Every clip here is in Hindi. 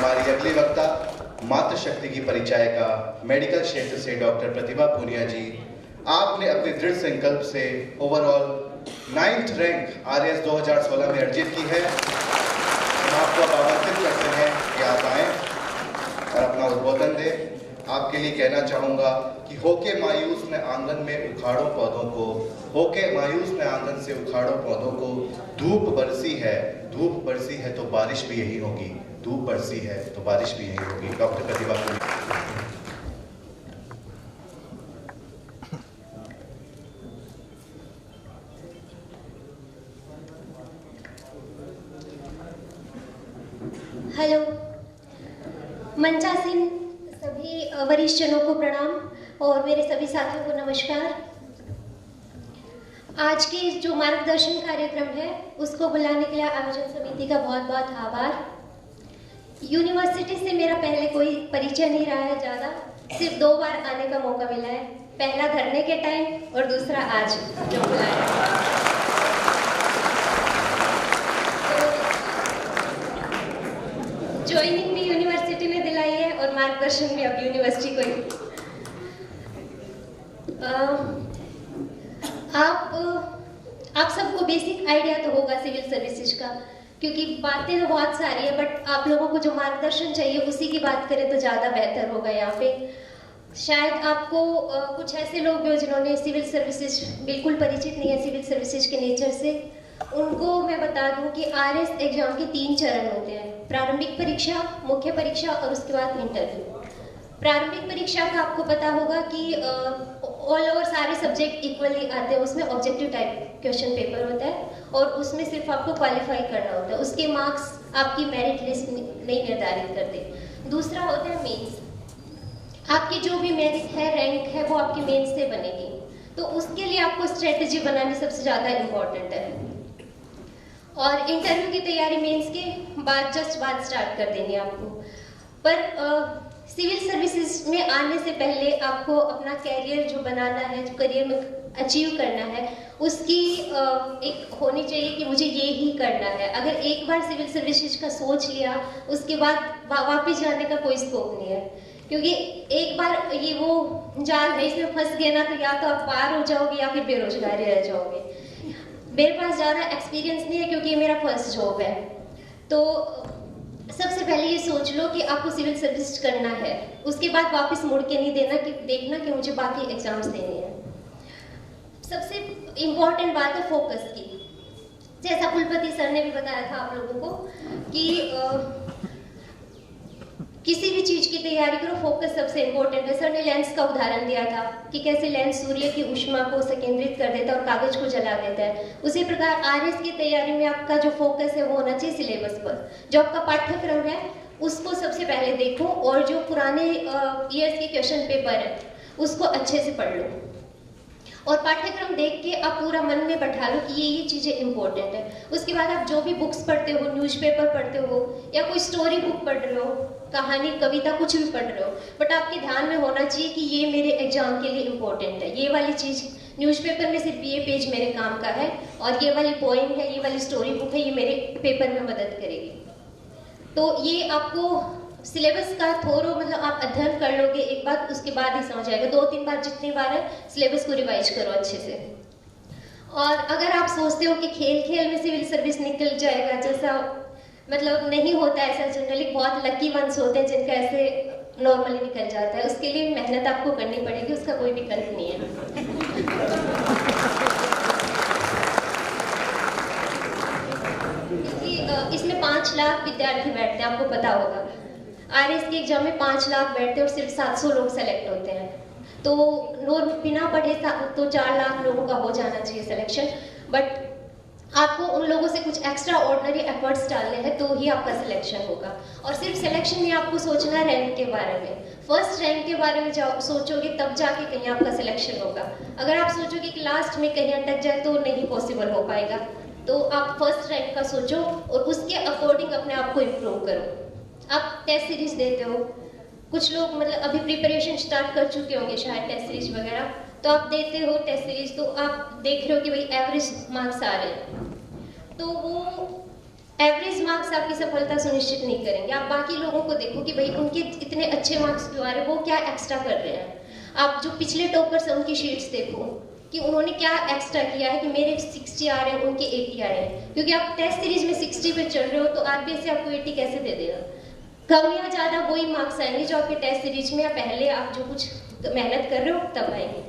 हमारी अगली वक्ता मातृशक्ति की परिचायिका मेडिकल क्षेत्र से डॉक्टर प्रतिभा पूनिया जी, आपने अपने दृढ़ संकल्प से ओवरऑल 9th रैंक RS 2016 में अर्जित की है। हम आपको अब आमंत्रित करते हैं कि आप आएँ और अपना उद्बोधन दें। आपके लिए कहना चाहूँगा कि होके मायूस में आंगन में उखाड़ो पौधों को, होके मायूस में आंगन से उखाड़ो पौधों को, धूप बरसी है तो बारिश भी यही होगी, धूप बरसी है तो बारिश भी यही होगी। डॉक्टर प्रतिभा पूनिया। हेलो, मंचासीन सभी वरिष्ठ जनों को प्रणाम और मेरे सभी साथियों को नमस्कार। आज के जो मार्गदर्शन कार्यक्रम है उसको बुलाने के लिए आयोजन समिति का बहुत बहुत आभार। यूनिवर्सिटी से मेरा पहले कोई परिचय नहीं रहा है ज़्यादा, सिर्फ 2 बार आने का मौका मिला है, पहला धरने के टाइम और दूसरा आज जो बुलाया। ज्वाइनिंग भी यूनिवर्सिटी ने दिलाई है और मार्गदर्शन भी अब यूनिवर्सिटी को ही। आप सबको बेसिक आइडिया तो होगा सिविल सर्विसेज का, क्योंकि बातें तो बहुत सारी है, बट आप लोगों को जो मार्गदर्शन चाहिए उसी की बात करें तो ज़्यादा बेहतर होगा। यहाँ पे शायद आपको कुछ ऐसे लोग भी हो जिन्होंने सिविल सर्विसेज बिल्कुल परिचित नहीं है सिविल सर्विसेज के नेचर से, उनको मैं बता दूं कि RS एग्जाम के 3 चरण होते हैं, प्रारंभिक परीक्षा, मुख्य परीक्षा और उसके बाद इंटरव्यू। प्रारंभिक परीक्षा का आपको पता होगा कि ऑल ओवर सारे सब्जेक्ट इक्वली आते हैं, उसमें ऑब्जेक्टिव टाइप क्वेश्चन पेपर होता है और उसमें सिर्फ आपको क्वालिफाई करना होता है, उसके मार्क्स आपकी मेरिट लिस्ट नहीं निर्धारित करते। दूसरा होता है मेंस, आपकी जो भी मेरिट है, रैंक है, वो आपकी मेंस से बनेगी, तो उसके लिए आपको स्ट्रेटेजी बनानी सबसे ज़्यादा इम्पोर्टेंट है। और इंटरव्यू की तैयारी मेंस के बाद स्टार्ट कर देंगे आपको। पर सिविल सर्विसेज में आने से पहले आपको अपना कैरियर जो बनाना है, जो करियर में अचीव करना है, उसकी एक होनी चाहिए कि मुझे ये ही करना है। अगर एक बार सिविल सर्विसेज का सोच लिया, उसके बाद वापस जाने का कोई स्कोप नहीं है, क्योंकि एक बार ये वो जाल है, इसमें फंस गए ना तो या तो आप पार हो जाओगे या फिर बेरोजगारी रह जाओगे। मेरे पास ज़्यादा एक्सपीरियंस नहीं है क्योंकि ये मेरा फर्स्ट जॉब है, तो सबसे पहले ये सोच लो कि आपको सिविल सर्विस करना है, उसके बाद वापस मुड़ के नहीं देखना कि मुझे बाकी एग्जाम्स देने हैं। सबसे इम्पॉर्टेंट बात है फोकस की, जैसा कुलपति सर ने भी बताया था आप लोगों को कि किसी भी चीज की तैयारी करो, फोकस सबसे इम्पोर्टेंट है। सर ने लेंस का उदाहरण दिया था कि कैसे लेंस सूर्य की ऊष्मा को संकेंद्रित कर देता है और कागज को जला देता है, उसी प्रकार RS की तैयारी में आपका जो फोकस है वो होना चाहिए सिलेबस पर। जो आपका पाठ्यक्रम है उसको सबसे पहले देखो और जो पुराने ईयर्स के क्वेश्चन पेपर है उसको अच्छे से पढ़ लो और पाठ्यक्रम देख के आप पूरा मन में बैठा लो कि ये चीज़ें इंपॉर्टेंट है। उसके बाद आप जो भी बुक्स पढ़ते हो, न्यूज़पेपर पढ़ते हो या कोई स्टोरी बुक पढ़ रहे हो, कहानी, कविता, कुछ भी पढ़ रहे हो, बट आपके ध्यान में होना चाहिए कि ये मेरे एग्जाम के लिए इंपॉर्टेंट है। ये वाली चीज़ न्यूज़पेपर में सिर्फ ये पेज मेरे काम का है और ये वाली पोएम है, ये वाली स्टोरी बुक है, ये मेरे पेपर में मदद करेगी। तो ये आपको सिलेबस का थोड़ा मतलब आप अध्ययन कर लोगे एक बार, उसके बाद ही समझ आएगा। 2-3 बार जितनी बार है सिलेबस को रिवाइज करो अच्छे से। और अगर आप सोचते हो कि खेल खेल में सिविल सर्विस निकल जाएगा, जैसा मतलब नहीं होता ऐसा, जनरली बहुत लकी वंस होते हैं जिनका ऐसे नॉर्मली निकल जाता है, उसके लिए मेहनत आपको करनी पड़ेगी, उसका कोई विकल्प नहीं है। क्योंकि इसमें 5 लाख विद्यार्थी बैठते हैं, आपको पता होगा। RS के एग्जाम में 5 लाख बैठते हैं और सिर्फ 700 लोग सेलेक्ट होते हैं, तो बिना पढ़े तो 4 लाख लोगों का हो जाना चाहिए सिलेक्शन। बट आपको उन लोगों से कुछ एक्स्ट्रा ऑर्डिनरी एफर्ट्स डालने हैं तो ही आपका सिलेक्शन होगा। और सिर्फ सिलेक्शन में आपको सोचना है रैंक के बारे में, फर्स्ट रैंक के बारे में सोचोगे तब जाके कहीं आपका सिलेक्शन होगा। अगर आप सोचोगे कि लास्ट में कहीं अटक जाए तो नहीं पॉसिबल हो पाएगा, तो आप फर्स्ट रैंक का सोचो और उसके अकॉर्डिंग अपने आप को इम्प्रूव करो। आप टेस्ट सीरीज देते हो, कुछ लोग मतलब अभी प्रिपरेशन स्टार्ट कर चुके होंगे शायद टेस्ट सीरीज वगैरह, तो आप देते हो टेस्ट सीरीज, तो आप देख रहे हो कि भाई एवरेज मार्क्स आ रहे हैं, तो वो एवरेज मार्क्स आपकी सफलता सुनिश्चित नहीं करेंगे। आप बाकी लोगों को देखो कि भाई उनके इतने अच्छे मार्क्स क्यों आ रहे हैं, वो क्या एक्स्ट्रा कर रहे हैं। आप जो पिछले टॉपर्स हैं उनकी शीट्स देखो कि उन्होंने क्या एक्स्ट्रा किया है कि मेरे 60 आ रहे हैं, उनके 80 आ रहे हैं। क्योंकि आप टेस्ट सीरीज में 60 पे चल रहे हो तो आरबीएससी आपको 80 कैसे दे देगा। कम या ज़्यादा वही मार्क्स आएंगे जो आपके टेस्ट सीरीज में या पहले आप जो कुछ मेहनत कर रहे हो तब आएंगे।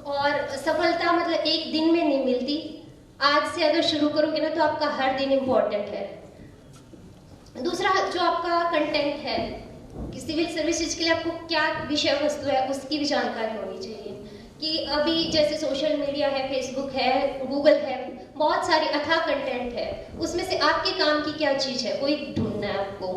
और सफलता मतलब एक दिन में नहीं मिलती। आज से अगर शुरू करोगे ना तो आपका हर दिन इम्पोर्टेंट है। दूसरा जो आपका कंटेंट है कि सिविल सर्विसेज के लिए आपको क्या विषय वस्तु है उसकी भी जानकारी होनी चाहिए। कि अभी जैसे सोशल मीडिया है, फेसबुक है, गूगल है, बहुत सारी अथाह कंटेंट है, उसमें से आपके काम की क्या चीज़ है वही ढूंढना है आपको।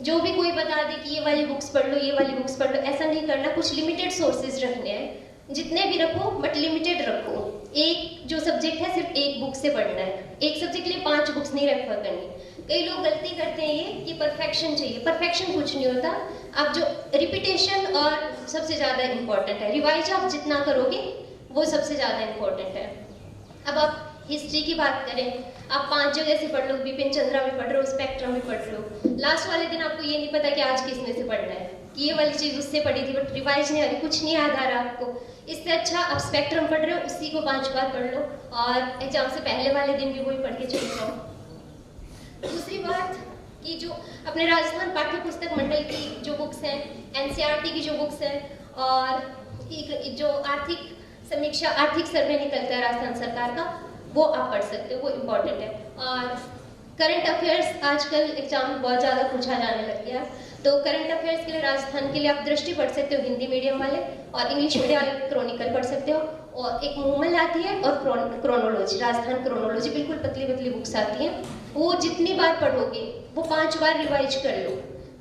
जो भी कोई बता दे कि ये वाली बुक्स पढ़ लो, ये वाली बुक्स पढ़ लो, ऐसा नहीं करना। कुछ लिमिटेड सोर्सेज रखने हैं, जितने भी रखो बट लिमिटेड रखो। एक जो सब्जेक्ट है सिर्फ एक बुक से पढ़ना है, एक सब्जेक्ट के लिए 5 बुक्स नहीं रेफर करनी। कई लोग गलती करते हैं ये कि परफेक्शन चाहिए। परफेक्शन कुछ नहीं होता। आप जो रिपीटेशन और सबसे ज़्यादा इम्पोर्टेंट है, रिवाइज आप जितना करोगे वो सबसे ज़्यादा इम्पोर्टेंट है। अब आप हिस्ट्री की बात करें, आप 5 जगह से पढ़ लो, बिपिन चंद्रा भी पढ़ रहे हो, स्पेक्ट्रम भी पढ़ लो। लास्ट वाले दिन आपको ये नहीं पता कि आज किस में से पढ़ना है, कि ये वाली चीज़ उससे पढ़ी थी बट रिवाइज नहीं आ रही, कुछ नहीं याद आ रहा आपको। इससे अच्छा आप स्पेक्ट्रम पढ़ रहे हो, उसी को 5 बार पढ़ लो और एग्जाम से पहले वाले दिन भी वही पढ़ के चले जाओ। दूसरी बात कि जो अपने राजस्थान पाठ्य पुस्तक मंडल की जो बुक्स हैं, एनसीईआरटी की जो बुक्स हैं, और जो आर्थिक समीक्षा, आर्थिक सर्वे निकलता है राजस्थान सरकार का, वो आप पढ़ सकते हो, वो इम्पोर्टेंट है। और करंट अफेयर्स आजकल एग्जाम में बहुत ज़्यादा पूछा जाने लग गया, तो करंट अफेयर्स के लिए राजस्थान के लिए आप दृष्टि पढ़ सकते हो, हिंदी मीडियम वाले, और इंग्लिश मीडियम वाले क्रॉनिकल पढ़ सकते हो। और एक मूमल आती है और क्रोनोलॉजी, राजस्थान क्रोनोलॉजी, बिल्कुल पतली पतली बुक्स आती हैं। वो जितनी बार पढ़ोगे वो 5 बार रिवाइज कर लो,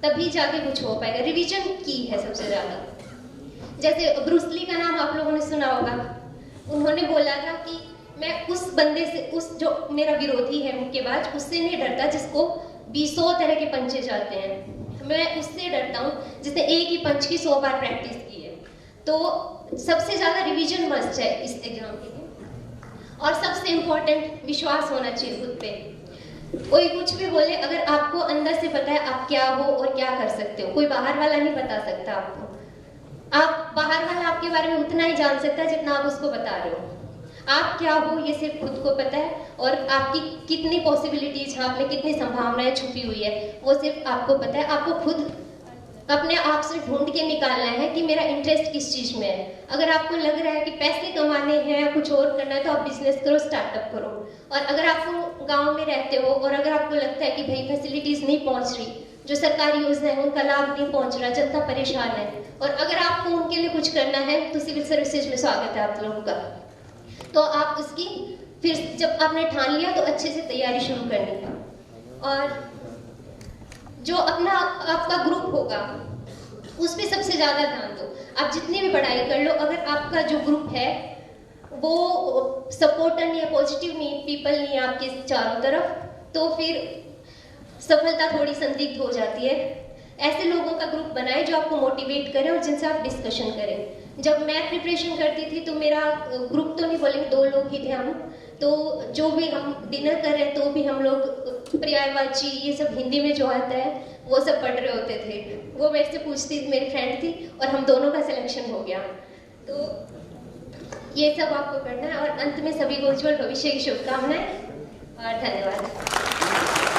तभी जाके कुछ हो पाएगा। रिवीजन की है सबसे ज़्यादा। जैसे ब्रूस ली का नाम आप लोगों ने सुना होगा, उन्होंने बोला था कि मैं उस बंदे से, उस जो मेरा विरोधी है मुक्केबाज, उससे नहीं डरता जिसको 200 तरह के पंचे जाते हैं। मैं उससे डरता हूँ जिसने एक ही पंच की 100 बार प्रैक्टिस की है। तो सबसे ज़्यादा रिवीजन मस्ट है इस एग्जाम के लिए। और सबसे इम्पोर्टेंट विश्वास होना चाहिए खुद पे। कोई कुछ भी बोले, अगर आपको अंदर से पता है आप क्या हो और क्या कर सकते हो, कोई बाहर वाला नहीं बता सकता आपको। आप बाहर वाला आपके बारे में उतना ही जान सकता है जितना आप उसको बता रहे हो। आप क्या हो ये सिर्फ खुद को पता है, और आपकी कितनी पॉसिबिलिटीज है, आप में कितनी संभावनाएं छुपी हुई है, वो सिर्फ आपको पता है। आपको खुद अपने आप से ढूंढ के निकालना है कि मेरा इंटरेस्ट किस चीज़ में है। अगर आपको लग रहा है कि पैसे कमाने हैं या कुछ और करना है तो आप बिजनेस करो, स्टार्टअप करो। और अगर आप गाँव में रहते हो और अगर आपको लगता है कि भाई फैसिलिटीज़ नहीं पहुँच रही, जो सरकारी योजना है उनका लाभ नहीं पहुँच रहा, जनता परेशान है, और अगर आपको उनके लिए कुछ करना है तो सिविल सर्विसेज में स्वागत है आप लोगों का। तो आप उसकी फिर जब आपने ठान लिया तो अच्छे से तैयारी शुरू करनी है। और जो अपना आपका ग्रुप होगा उस पर सबसे ज़्यादा ध्यान दो। आप जितनी भी पढ़ाई कर लो, अगर आपका जो ग्रुप है वो सपोर्टर नहीं है, पॉजिटिव नहीं, पीपल नहीं है आपके चारों तरफ, तो फिर सफलता थोड़ी संदिग्ध हो जाती है। ऐसे लोगों का ग्रुप बनाए जो आपको मोटिवेट करें और जिनसे आप डिस्कशन करें। जब मैं प्रिपरेशन करती थी तो मेरा ग्रुप तो नहीं बोलेंगे, 2 लोग ही थे हम, तो जो भी हम डिनर कर रहे तो भी हम लोग पर्यायवाची ये सब हिंदी में जो आता है वो सब पढ़ रहे होते थे। वो मेरे से पूछती, मेरी फ्रेंड थी, और हम दोनों का सिलेक्शन हो गया। तो ये सब आपको करना है। और अंत में सभी को उज्जवल भविष्य की शुभकामनाएं और धन्यवाद।